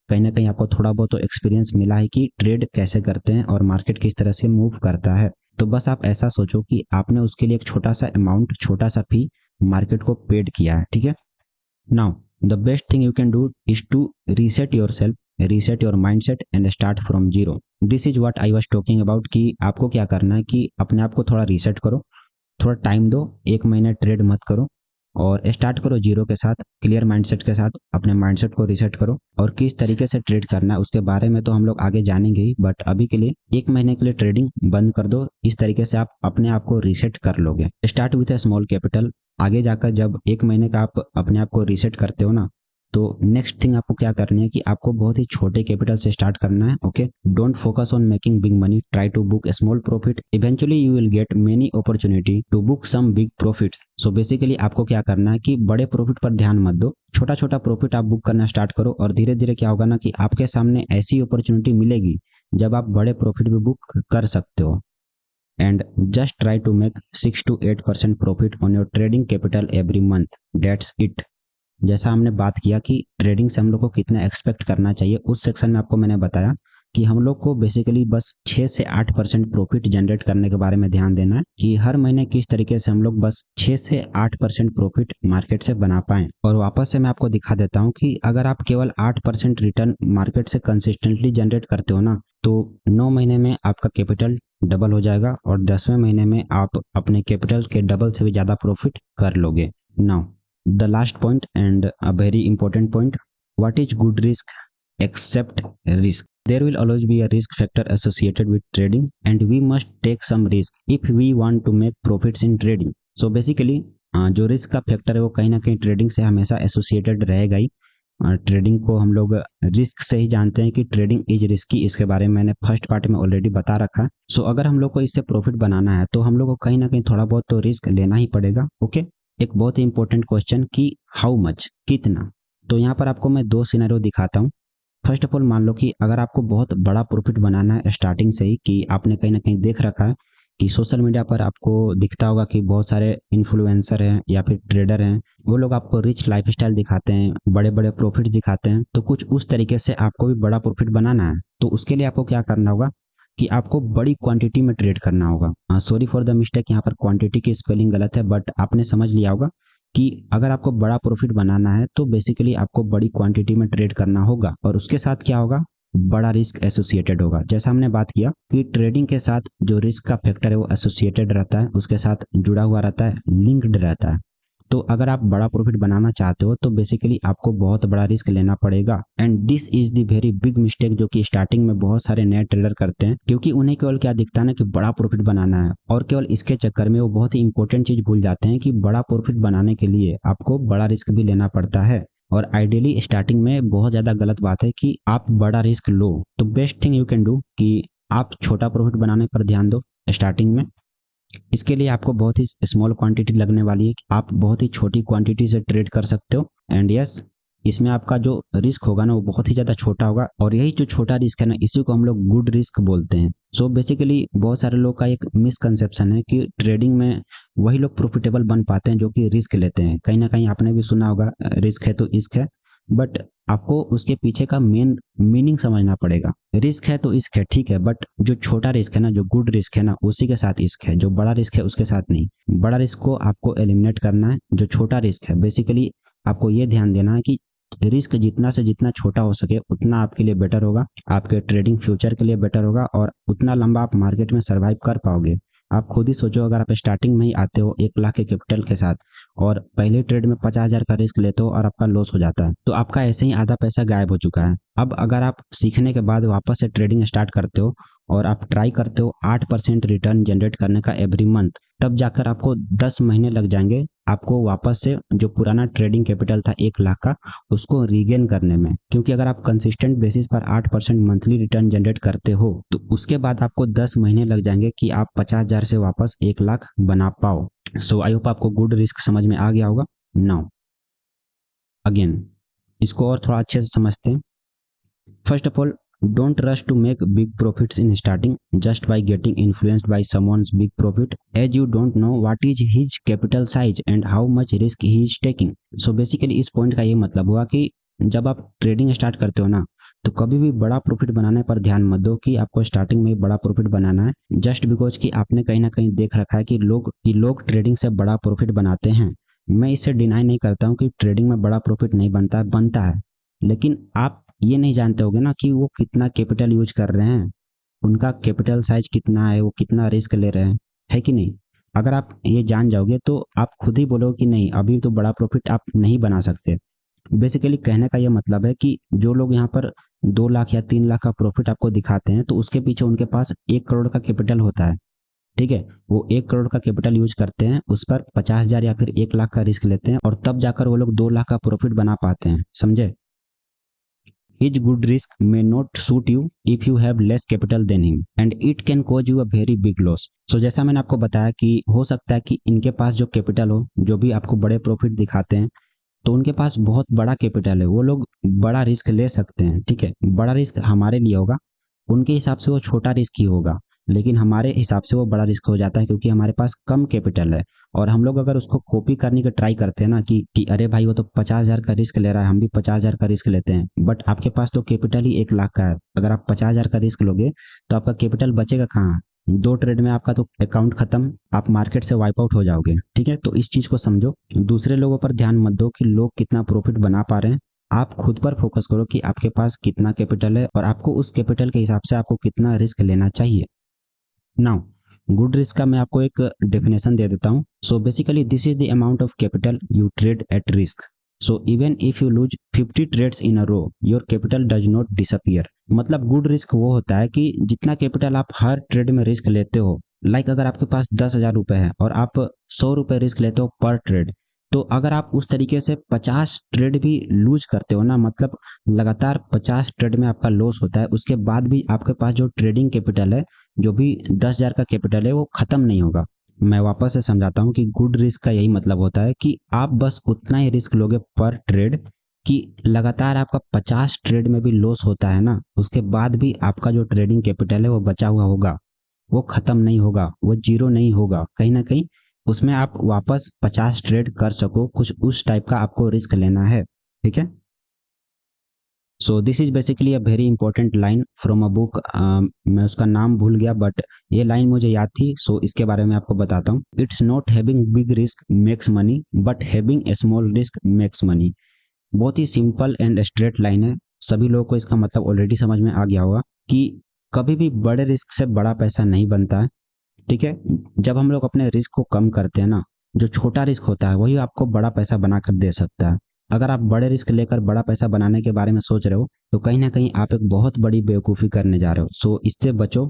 कहीं ना कहीं आपको थोड़ा बहुत तो एक्सपीरियंस मिला है कि ट्रेड कैसे करते हैं और मार्केट किस तरह से मूव करता है। तो बस आप ऐसा सोचो कि आपने उसके लिए एक छोटा सा अमाउंट, छोटा सा फी मार्केट को पेड किया है, ठीक है। Now, the best thing you can do is to reset yourself, reset your mindset and start from zero. This is what I was talking about कि आपको क्या करना है कि अपने आप को थोड़ा रीसेट करो, थोड़ा टाइम दो, 1 महीना ट्रेड मत करो और स्टार्ट करो जीरो के साथ, क्लियर माइंडसेट के साथ अपने माइंडसेट को रीसेट करो। और किस तरीके से ट्रेड करना है उसके बारे में तो हम लोग आगे जानेंगे ही, बट अभी के लिए 1 महीने के लिए ट्रेडिंग बंद कर दो। इस तरीके से आप अपने आप को रीसेट कर लोगे। Start with a small capital. आगे जाकर जब 1 महीने का आप अपने आप को रीसेट करते हो ना, तो नेक्स्ट थिंग आपको क्या करनी है कि आपको बहुत ही छोटे कैपिटल से स्टार्ट करना है। Okay, don't focus on making big money, try to book small profit, eventually you will get many opportunity to book some big profits. So basically आपको क्या करना है कि बड़े प्रॉफिट पर ध्यान मत दो, छोटा छोटा प्रॉफिट आप बुक करना स्टार्ट करो और धीरे धीरे क्या होगा ना कि आपके सामने ऐसी अपॉर्चुनिटी मिलेगी जब आप बड़े प्रॉफिट भी बुक कर सकते हो। And just try to make 6 to 8% profit on your trading capital every month, that's it. जैसा हमने बात किया कि ट्रेडिंग से हम लोग को कितना एक्सपेक्ट करना चाहिए, उस सेक्शन में आपको मैंने बताया कि हम लोग को बेसिकली बस 6 से 8% प्रॉफिट जनरेट करने के बारे में ध्यान देना है कि हर महीने किस तरीके से हम लोग बस 6 से 8% प्रॉफिट मार्केट से बना पाएं। और वापस से मैं आपको दिखा देता हूं कि अगर आप केवल 8% रिटर्न मार्केट से कंसिस्टेंटली जनरेट करते हो ना, तो 9 महीने में आपका कैपिटल डबल हो जाएगा और 10वें महीने में आप अपने कैपिटल के डबल से भी ज़्यादा प्रॉफिट कर लोगे। Now the last point and a very important point, what is good risk accept risk? There will always be a risk factor associated with trading and we must take some risk if we want to make profits in trading. So basically जो risk का factor है वो कहीं ना कहीं trading से हमेशा associated रहेगा ही। ट्रेडिंग को हम लोग रिस्क से ही जानते हैं कि ट्रेडिंग इज रिस्की, इसके बारे में मैंने फर्स्ट पार्ट में ऑलरेडी बता रखा है। सो अगर हम लोग को इससे प्रॉफिट बनाना है तो हम लोग को कहीं ना कहीं थोड़ा बहुत तो रिस्क लेना ही पड़ेगा। ओके, एक बहुत ही इंपॉर्टेंट क्वेश्चन कि हाउ मच, कितना। तो यहाँ पर आपको मैं 2 सिनेरियो दिखाता हूँ। फर्स्ट ऑफ ऑल मान लो कि अगर आपको बहुत बड़ा प्रॉफिट बनाना है स्टार्टिंग से ही, कि आपने कहीं ना कहीं देख रखा है कि सोशल मीडिया पर आपको दिखता होगा कि बहुत सारे इन्फ्लुएंसर हैं या फिर ट्रेडर हैं, वो लोग आपको रिच लाइफस्टाइल दिखाते हैं, बड़े बड़े प्रॉफिट्स दिखाते हैं। तो कुछ उस तरीके से आपको भी बड़ा प्रॉफिट बनाना है तो उसके लिए आपको क्या करना होगा कि आपको बड़ी क्वांटिटी में ट्रेड करना होगा। सॉरी फॉर द मिस्टेक, यहाँ पर क्वांटिटी की स्पेलिंग गलत है, बट आपने समझ लिया होगा कि अगर आपको बड़ा प्रॉफिट बनाना है तो बेसिकली आपको बड़ी क्वांटिटी में ट्रेड करना होगा और उसके साथ क्या होगा, बड़ा रिस्क एसोसिएटेड होगा। जैसा हमने बात किया कि ट्रेडिंग के साथ जो रिस्क का फैक्टर है वो एसोसिएटेड रहता है, उसके साथ जुड़ा हुआ रहता है, लिंक्ड रहता है। तो अगर आप बड़ा प्रॉफिट बनाना चाहते हो तो बेसिकली आपको बहुत बड़ा रिस्क लेना पड़ेगा and this is the very big mistake जो कि स्टार्टिंग में बहुत सारे नए ट्रेडर करते हैं, क्योंकि उन्हें केवल क्या दिखता है ना कि बड़ा प्रॉफिट बनाना है और केवल इसके चक्कर में वो बहुत ही इंपॉर्टेंट चीज भूल जाते हैं कि बड़ा प्रॉफिट बनाने के लिए आपको बड़ा रिस्क भी लेना पड़ता है। और आइडियली स्टार्टिंग में बहुत ज्यादा गलत बात है कि आप बड़ा रिस्क लो। तो best thing you can do कि आप छोटा प्रॉफिट बनाने पर ध्यान दो स्टार्टिंग में। इसके लिए आपको बहुत ही स्मॉल क्वांटिटी लगने वाली है, आप बहुत ही छोटी क्वांटिटी से ट्रेड कर सकते हो एंड यस इसमें आपका जो रिस्क होगा ना वो बहुत ही ज़्यादा छोटा होगा और यही जो छोटा रिस्क है ना इसी को हम लोग गुड रिस्क बोलते हैं। सो बेसिकली बहुत सारे लोग का एक मिसकंसेप्शन है कि ट्रेडिंग में वही लोग प्रॉफिटेबल बन पाते हैं जो कि रिस्क लेते हैं। कहीं ना कहीं आपने भी सुना होगा रिस्क है तो इश्क है, बट आपको उसके पीछे का मेन मीनिंग समझना पड़ेगा। रिस्क है तो इश्क है, ठीक है, बट जो छोटा रिस्क है ना, जो गुड रिस्क है ना, उसी के साथ इश्क है। जो बड़ा रिस्क है उसके साथ नहीं। बड़ा रिस्क को आपको एलिमिनेट करना है। जो छोटा रिस्क है बेसिकली आपको ये ध्यान देना है कि रिस्क जितना से जितना छोटा हो सके उतना आपके लिए बेटर होगा, आपके ट्रेडिंग फ्यूचर के लिए बेटर होगा और उतना लंबा आप मार्केट में सर्वाइव कर पाओगे। आप खुद ही सोचो, अगर आप स्टार्टिंग में ही आते हो 1 लाख के कैपिटल के साथ और पहले ट्रेड में 50,000 का रिस्क लेते हो और आपका लॉस हो जाता है तो आपका ऐसे ही आधा पैसा गायब हो चुका है। अब अगर आप सीखने के बाद वापस से ट्रेडिंग स्टार्ट करते हो और आप ट्राई करते हो 8% रिटर्न जनरेट करने का एवरी मंथ, तब जाकर आपको 10 महीने लग जाएंगे आपको वापस से जो पुराना ट्रेडिंग कैपिटल था 1 लाख का उसको रीगेन करने में। क्योंकि अगर आप कंसिस्टेंट बेसिस पर 8% मंथली रिटर्न जनरेट करते हो तो उसके बाद आपको 10 महीने लग जाएंगे कि आप 50,000 से वापस 1 लाख बना पाओ। सो आई होप आपको गुड रिस्क समझ में आ गया होगा। नाउ अगेन इसको और थोड़ा अच्छे से समझते हैं। First of all, don't rush to make big profits in starting just by getting influenced by someone's big profit as you don't know what is his capital size and how much risk he is taking. So basically इस point का ये मतलब हुआ कि जब आप trading start करते हो ना तो कभी भी बड़ा प्रॉफिट बनाने पर ध्यान मत दो कि आपको स्टार्टिंग में बड़ा प्रॉफिट बनाना है जस्ट बिकॉज कि आपने कहीं ना कहीं देख रखा है कि लोग ट्रेडिंग से बड़ा प्रॉफिट बनाते हैं। मैं इसे डिनाई नहीं करता हूँ कि ट्रेडिंग में बड़ा प्रॉफिट नहीं बनता है, लेकिन आप ये नहीं जानते होगे ना कि वो कितना कैपिटल यूज कर रहे हैं, उनका कैपिटल साइज कितना है, वो कितना रिस्क ले रहे हैं, है कि नहीं। अगर आप ये जान जाओगे तो आप खुद ही बोलोगे कि नहीं अभी तो बड़ा प्रॉफिट आप नहीं बना सकते। बेसिकली कहने का ये मतलब है कि जो लोग यहाँ पर 2 लाख या 3 लाख का प्रॉफिट आपको दिखाते हैं तो उसके पीछे उनके पास 1 करोड़ का कैपिटल होता है, ठीक है। वो 1 करोड़ का कैपिटल यूज करते हैं, उस पर 50,000 या फिर 1 लाख का रिस्क लेते हैं और तब जाकर वो लोग 2 लाख का प्रॉफिट बना पाते हैं, समझे। His good risk may not suit you if you have less capital than him and it can cause you a very big loss. So जैसा मैंने आपको बताया कि हो सकता है कि इनके पास जो कैपिटल हो, जो भी आपको बड़े प्रॉफिट दिखाते हैं तो उनके पास बहुत बड़ा कैपिटल है, वो लोग बड़ा रिस्क ले सकते हैं, ठीक है। बड़ा रिस्क हमारे लिए होगा, उनके हिसाब से वो छोटा रिस्क ही होगा। लेकिन हमारे हिसाब से वो बड़ा रिस्क हो जाता है क्योंकि हमारे पास कम कैपिटल है। और हम लोग अगर उसको कॉपी करने की ट्राई करते हैं ना कि अरे भाई वो तो 50,000 का रिस्क ले रहा है, हम भी 50,000 का रिस्क लेते हैं, बट आपके पास तो कैपिटल ही 1 लाख का है। अगर आप 50,000 का रिस्क लोगे तो आपका कैपिटल बचेगा कहाँ? 2 ट्रेड में आपका तो अकाउंट खत्म, आप मार्केट से वाइप आउट हो जाओगे। ठीक है, तो इस चीज को समझो। दूसरे लोगों पर ध्यान मत दो कि लोग कितना प्रॉफिट बना पा रहे हैं। आप खुद पर फोकस करो कि आपके पास कितना कैपिटल है और आपको उस कैपिटल के हिसाब से आपको कितना रिस्क लेना चाहिए। नाउ गुड रिस्क का मैं आपको एक डेफिनेशन दे देता हूँ। So basically this is the amount of capital you trade at risk. So even if you lose 50 trades in a row your capital does not disappear. मतलब गुड रिस्क वो होता है कि जितना कैपिटल आप हर ट्रेड में रिस्क लेते हो, लाइक अगर आपके पास 10,000 रुपए है और आप 100 रुपए रिस्क लेते हो पर ट्रेड, तो अगर आप उस तरीके से 50 ट्रेड भी लूज करते हो ना, मतलब लगातार 50 ट्रेड में आपका लॉस होता है, उसके बाद भी आपके पास जो ट्रेडिंग कैपिटल है, जो भी 10,000 का कैपिटल है, वो खत्म नहीं होगा। मैं वापस से समझाता हूँ कि गुड रिस्क का यही मतलब होता है कि आप बस उतना ही रिस्क लोगे पर ट्रेड कि लगातार आपका 50 ट्रेड में भी लॉस होता है ना, उसके बाद भी आपका जो ट्रेडिंग कैपिटल है वो बचा हुआ होगा, वो खत्म नहीं होगा, वो जीरो नहीं होगा, कहीं ना कहीं उसमें आप वापस 50 ट्रेड कर सको, कुछ उस टाइप का आपको रिस्क लेना है। ठीक है, so this is basically a very important line from a book. मैं उसका नाम भूल गया बट ये लाइन मुझे याद थी, सो इसके बारे में आपको बताता हूँ। It's not having big risk makes money but having a small risk makes money. बहुत ही सिंपल एंड स्ट्रेट लाइन है, सभी लोगों को इसका मतलब ऑलरेडी समझ में आ गया होगा कि कभी भी बड़े रिस्क से बड़ा पैसा नहीं बनता है। ठीक है, जब हम लोग अपने रिस्क को कम करते हैं ना, जो छोटा रिस्क होता है वही आपको बड़ा पैसा बना कर दे सकता है। अगर आप बड़े रिस्क लेकर बड़ा पैसा बनाने के बारे में सोच रहे हो तो कहीं ना कहीं आप एक बहुत बड़ी बेवकूफ़ी करने जा रहे हो। सो इससे बचो।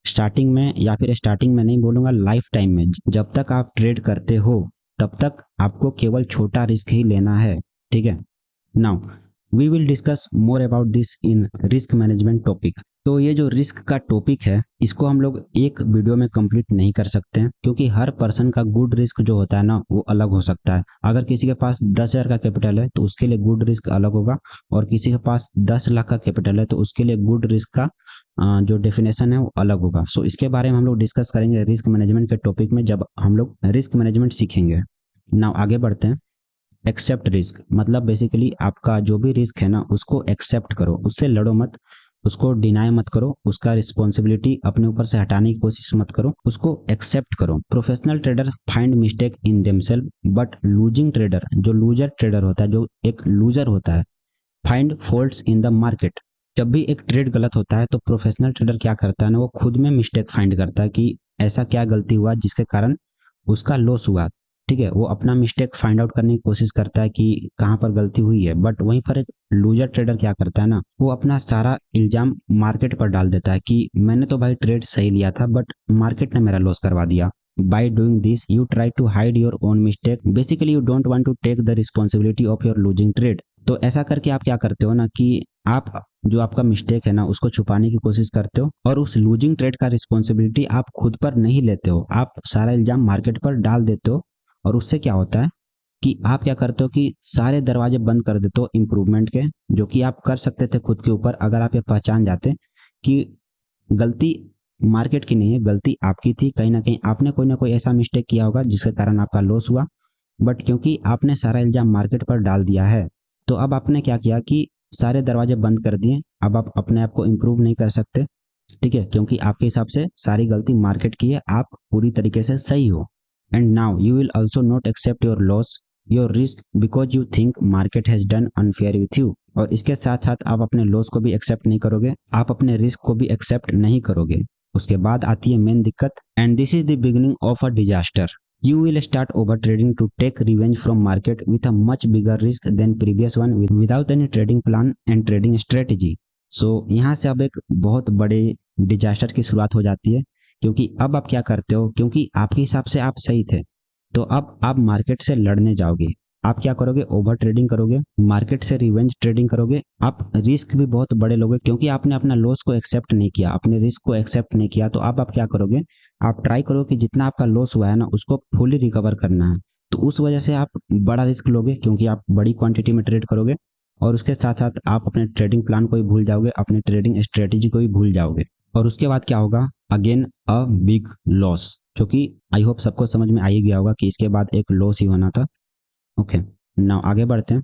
स्टार्टिंग में, या फिर स्टार्टिंग में नहीं बोलूंगा, लाइफ टाइम में जब तक आप ट्रेड करते हो तब तक आपको केवल छोटा रिस्क ही लेना है। ठीक है, now we will discuss more about this in risk management topic. तो ये जो रिस्क का टॉपिक है इसको हम लोग एक वीडियो में कंप्लीट नहीं कर सकते हैं क्योंकि हर पर्सन का गुड रिस्क जो होता है ना वो अलग हो सकता है। अगर किसी के पास 10,000 का कैपिटल है तो उसके लिए गुड रिस्क अलग होगा, और किसी के पास 10 लाख का कैपिटल है तो उसके लिए गुड रिस्क का जो डेफिनेशन है वो अलग होगा। सो इसके बारे में हम लोग डिस्कस करेंगे रिस्क मैनेजमेंट के टॉपिक में जब हम लोग रिस्क मैनेजमेंट सीखेंगे। नाउ आगे बढ़ते हैं। एक्सेप्ट रिस्क मतलब बेसिकली आपका जो भी रिस्क है ना उसको एक्सेप्ट करो, उससे लड़ो मत, उसको डिनाई मत करो, उसका रिस्पॉन्सिबिलिटी अपने ऊपर से हटाने की कोशिश मत करो, उसको एक्सेप्ट करो। Professional trader find mistake in themselves but losing trader, जो लूजर ट्रेडर होता है, जो एक लूजर होता है, find faults in the market. जब भी एक ट्रेड गलत होता है तो प्रोफेशनल ट्रेडर क्या करता है ना, वो खुद में मिस्टेक फाइंड करता है कि ऐसा क्या गलती हुआ जिसके कारण उसका लॉस हुआ। ठीक है, वो अपना मिस्टेक फाइंड आउट करने की कोशिश करता है कि कहाँ पर गलती हुई है, बट वहीं पर एक लूजर ट्रेडर क्या करता है ना, वो अपना सारा इल्जाम मार्केट पर डाल देता है कि मैंने तो भाई ट्रेड सही लिया था बट मार्केट ने मेरा लॉस करवा दिया। By doing this, you try to hide your own mistake. Basically, you don't want to take the responsibility of your losing trade. तो ऐसा करके आप क्या करते हो ना कि आप जो आपका मिस्टेक है ना उसको छुपाने की कोशिश करते हो और उस लूजिंग ट्रेड का रिस्पॉन्सिबिलिटी आप खुद पर नहीं लेते हो, आप सारा इल्जाम मार्केट पर डाल देते हो। और उससे क्या होता है कि आप क्या करते हो कि सारे दरवाजे बंद कर देते हो इम्प्रूवमेंट के, जो कि आप कर सकते थे खुद के ऊपर अगर आप ये पहचान जाते कि गलती मार्केट की नहीं है, गलती आपकी थी। कहीं ना कहीं आपने कोई ना कोई ऐसा मिस्टेक किया होगा जिसके कारण आपका लॉस हुआ, बट क्योंकि आपने सारा इल्जाम मार्केट पर डाल दिया है तो अब आपने क्या किया कि सारे दरवाजे बंद कर दिए। अब आप अपने आप को इम्प्रूव नहीं कर सकते। ठीक है, क्योंकि आपके हिसाब से सारी गलती मार्केट की है, आप पूरी तरीके से सही हो। And now you will also not accept your loss your risk because you think market has done unfair with you. और इसके साथ साथ आप अपने लॉस को भी एक्सेप्ट नहीं करोगे, आप अपने रिस्क को भी एक्सेप्ट नहीं करोगे। उसके बाद आती है मेन दिक्कत, and this is the beginning of a disaster. You will start over trading to take revenge from market with a much bigger risk than previous one without any trading plan and trading strategy. So यहाँ से अब एक बहुत बड़े disaster की शुरुआत हो जाती है, क्योंकि अब आप क्या करते हो, क्योंकि आपके हिसाब से आप सही थे तो अब आप मार्केट से लड़ने जाओगे। आप क्या करोगे, ओवर ट्रेडिंग करोगे, मार्केट से रिवेंज ट्रेडिंग करोगे, आप रिस्क भी बहुत बड़े लोगे क्योंकि आपने अपना लॉस को एक्सेप्ट नहीं किया, अपने रिस्क को एक्सेप्ट नहीं किया। तो अब आप क्या करोगे, आप ट्राई करो कि जितना आपका लॉस हुआ है ना उसको फुली रिकवर करना है। तो उस वजह से आप बड़ा रिस्क लोगे क्योंकि आप बड़ी क्वांटिटी में ट्रेड करोगे, और उसके साथ साथ आप अपने ट्रेडिंग प्लान को भी भूल जाओगे, अपने ट्रेडिंग स्ट्रेटेजी को भी भूल जाओगे। और उसके बाद क्या होगा, अगेन अ बिग लॉस, जो कि आई होप सबको समझ में आ ही गया होगा कि इसके बाद एक लॉस ही होना था। ओके, नाउ आगे बढ़ते हैं।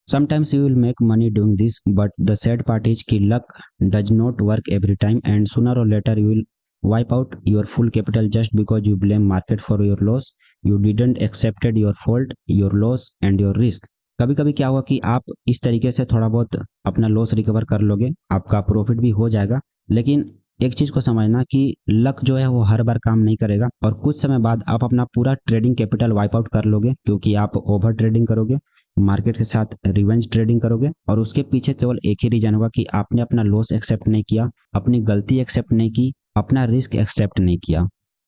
Sometimes you will make money doing this, but the sad part is कि luck does not work every time, and sooner or later you will wipe out your full capital just because you blame market for your loss. You didn't accepted your fault, your loss and your risk. कभी कभी क्या हुआ कि आप इस तरीके से थोड़ा बहुत अपना लॉस रिकवर कर लोगे, आपका प्रॉफिट भी हो जाएगा, लेकिन एक चीज को समझना कि लक जो है वो हर बार काम नहीं करेगा, और कुछ समय बाद आप अपना पूरा ट्रेडिंग कैपिटल वाइप आउट कर लोगे, क्योंकि आप ओवर ट्रेडिंग करोगे, मार्केट के साथ रिवेंज ट्रेडिंग करोगे, और उसके पीछे केवल एक ही रीजन होगा कि आपने अपना लॉस एक्सेप्ट नहीं किया, अपनी गलती एक्सेप्ट नहीं की, अपना रिस्क एक्सेप्ट नहीं किया।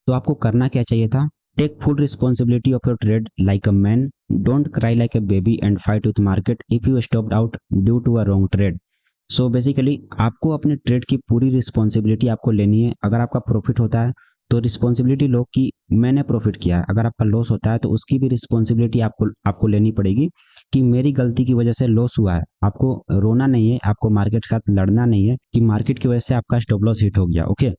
तो आपको करना क्या चाहिए था? Take full responsibility of your trade like a man, don't cry like a baby and fight with market if you stopped out due to a wrong trade. So basically आपको अपने ट्रेड की पूरी रिस्पॉन्सिबिलिटी आपको लेनी है। अगर आपका profit होता है तो रिस्पॉन्सिबिलिटी लो कि मैंने प्रॉफिट किया है, अगर आपका लॉस होता है तो उसकी भी रिस्पॉन्सिबिलिटी आपको आपको लेनी पड़ेगी कि मेरी गलती की वजह से लॉस हुआ है। आपको रोना नहीं है, आपको मार्केट के साथ लड़ना नहीं है कि मार्केट की वजह से आपका स्टॉप लॉस हिट हो गया। Okay,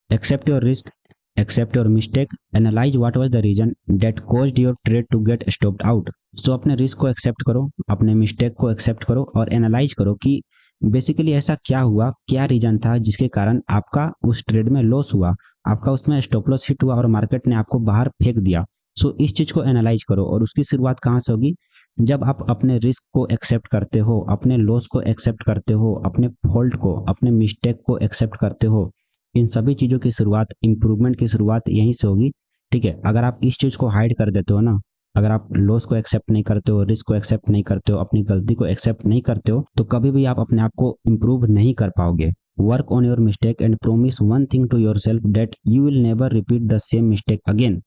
accept your risk, accept your mistake, analyze what was the reason that caused your trade to get stopped out. So अपने रिस्क को एक्सेप्ट करो, अपने मिस्टेक को एक्सेप्ट करो और एनालाइज करो कि बेसिकली ऐसा क्या हुआ, क्या रीजन था जिसके कारण आपका उस ट्रेड में लॉस हुआ, आपका उसमें स्टॉप लॉस हिट हुआ और मार्केट ने आपको बाहर फेंक दिया। सो इस चीज को एनालाइज करो, और उसकी शुरुआत कहाँ से होगी? जब आप अपने रिस्क को एक्सेप्ट करते हो, अपने लॉस को एक्सेप्ट करते हो, अपने फॉल्ट को, अपने मिस्टेक को एक्सेप्ट करते हो, इन सभी चीज़ों की शुरुआत, इंप्रूवमेंट की शुरुआत यहीं से होगी। ठीक है, अगर आप इस चीज़ को हाइड कर देते हो ना, अगर आप लॉस को एक्सेप्ट नहीं करते हो, रिस्क को एक्सेप्ट नहीं करते हो, अपनी गलती को एक्सेप्ट नहीं करते हो, तो कभी भी आप अपने आप को इम्प्रूव नहीं कर पाओगे। Work on your mistake and promise one thing to yourself that you will never repeat the same mistake again.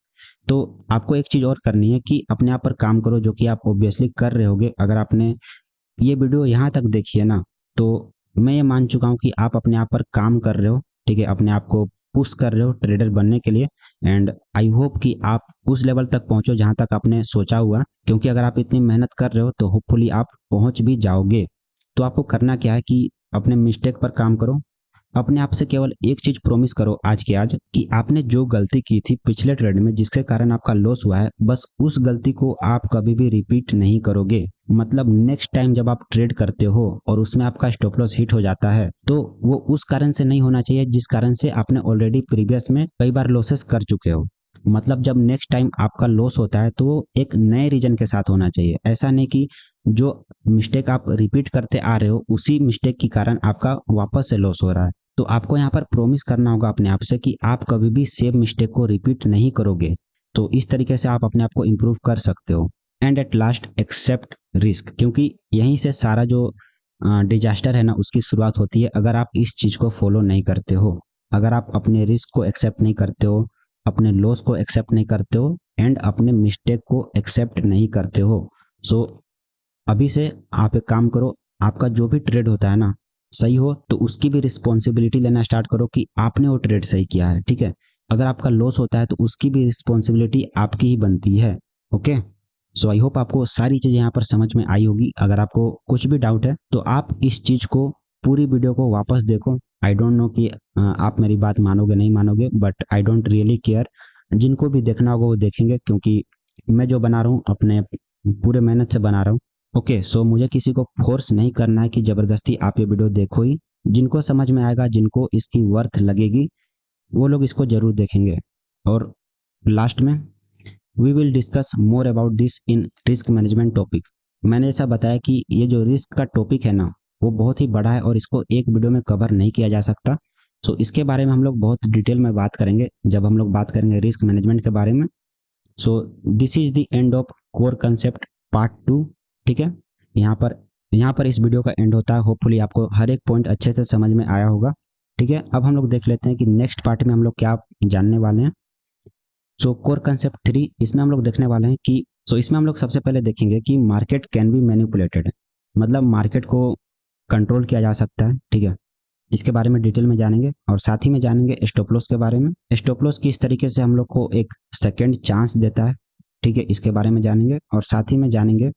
तो आपको एक चीज़ और करनी है कि अपने आप पर काम करो, जो कि आप ऑब्वियसली कर रहे होगे। अगर आपने ये वीडियो यहाँ तक देखी है ना, तो मैं ये मान चुका हूँ कि आप अपने आप पर काम कर रहे हो। ठीक है, अपने आप को पुश कर रहे हो ट्रेडर बनने के लिए, एंड आई होप कि आप उस लेवल तक पहुंचो जहां तक आपने सोचा हुआ, क्योंकि अगर आप इतनी मेहनत कर रहे हो तो होपफुली आप पहुंच भी जाओगे। तो आपको करना क्या है कि अपने मिस्टेक पर काम करो, अपने आप से केवल एक चीज प्रॉमिस करो आज के आज कि आपने जो गलती की थी पिछले ट्रेड में जिसके कारण आपका लॉस हुआ है, बस उस गलती को आप कभी भी रिपीट नहीं करोगे। मतलब नेक्स्ट टाइम जब आप ट्रेड करते हो और उसमें आपका स्टॉप लॉस हिट हो जाता है, तो वो उस कारण से नहीं होना चाहिए जिस कारण से आपने ऑलरेडी प्रीवियस में कई बार लॉसेस कर चुके हो। मतलब जब नेक्स्ट टाइम आपका लॉस होता है तो वो एक नए रीजन के साथ होना चाहिए। ऐसा नहीं कि जो मिस्टेक आप रिपीट करते आ रहे हो उसी मिस्टेक के कारण आपका वापस से लॉस हो रहा है। तो आपको यहाँ पर प्रॉमिस करना होगा अपने आप से कि आप कभी भी सेम मिस्टेक को रिपीट नहीं करोगे। तो इस तरीके से आप अपने आप को इम्प्रूव कर सकते हो। And at last accept risk, क्योंकि यहीं से सारा जो डिजास्टर है ना उसकी शुरुआत होती है। अगर आप इस चीज को फॉलो नहीं करते हो, अगर आप अपने रिस्क को एक्सेप्ट नहीं करते हो, अपने लॉस को एक्सेप्ट नहीं करते हो एंड अपने मिस्टेक को एक्सेप्ट नहीं करते हो, सो अभी से आप एक काम करो, आपका जो भी ट्रेड होता है ना सही हो तो उसकी भी रिस्पॉन्सिबिलिटी लेना स्टार्ट करो कि आपने वो ट्रेड सही किया है। ठीक है, अगर आपका लॉस होता है तो उसकी भी रिस्पॉन्सिबिलिटी आपकी ही बनती है। ओके, सो आई होप आपको सारी चीज़ें यहाँ पर समझ में आई होगी। अगर आपको कुछ भी डाउट है तो आप इस चीज़ को, पूरी वीडियो को वापस देखो। आई डोंट नो कि आप मेरी बात मानोगे नहीं मानोगे, but I don't really care. जिनको भी देखना होगा वो देखेंगे, क्योंकि मैं जो बना रहा हूँ अपने पूरे मेहनत से बना रहा हूँ। ओके, सो मुझे किसी को फोर्स नहीं करना है कि जबरदस्ती आप ये वीडियो देखो ही। जिनको समझ में आएगा, जिनको इसकी वर्थ लगेगी, वो लोग इसको जरूर देखेंगे। और लास्ट में we will discuss more about this in risk management topic. मैंने ऐसा बताया कि ये जो रिस्क का टॉपिक है ना वो बहुत ही बड़ा है और इसको एक वीडियो में कवर नहीं किया जा सकता। सो इसके बारे में हम लोग बहुत डिटेल में बात करेंगे जब हम लोग बात करेंगे रिस्क मैनेजमेंट के बारे में। So this is the end of core concept part 2। ठीक है, यहाँ पर यहाँ पर इस वीडियो का एंड होता है। होपफुली आपको हर एक पॉइंट अच्छे से समझ में आया होगा। ठीक है, अब हम लोग देख लेते हैं कि नेक्स्ट पार्ट में हम लोग क्या जानने वाले हैं। सो कोर कंसेप्ट 3, इसमें हम लोग देखने वाले हैं कि इसमें हम लोग सबसे पहले देखेंगे कि मार्केट कैन बी मैनिपुलेटेड, मतलब मार्केट को कंट्रोल किया जा सकता है। ठीक है, इसके बारे में डिटेल में जानेंगे और साथ ही में जानेंगे स्टॉप लॉस के बारे में। स्टॉप लॉस किस तरीके से हम लोग को एक सेकेंड चांस देता है, ठीक है, इसके बारे में जानेंगे। और साथ ही में जानेंगे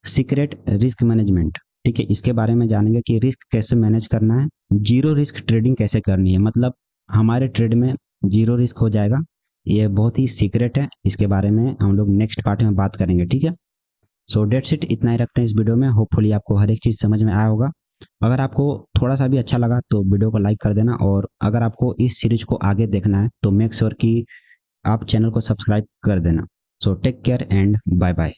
सीक्रेट रिस्क मैनेजमेंट। ठीक है, इसके बारे में जानेंगे कि रिस्क कैसे मैनेज करना है, जीरो रिस्क ट्रेडिंग कैसे करनी है। मतलब हमारे ट्रेड में जीरो रिस्क हो जाएगा। ये बहुत ही सीक्रेट है, इसके बारे में हम लोग नेक्स्ट पार्ट में बात करेंगे, ठीक है। सो डेट्स इट, इतना ही रखते हैं इस वीडियो में। होपफुली आपको हर एक चीज़ समझ में आया होगा। अगर आपको थोड़ा सा भी अच्छा लगा तो वीडियो को लाइक कर देना, और अगर आपको इस सीरीज को आगे देखना है तो मेक श्योर कि आप चैनल को सब्सक्राइब कर देना। So take care and bye bye.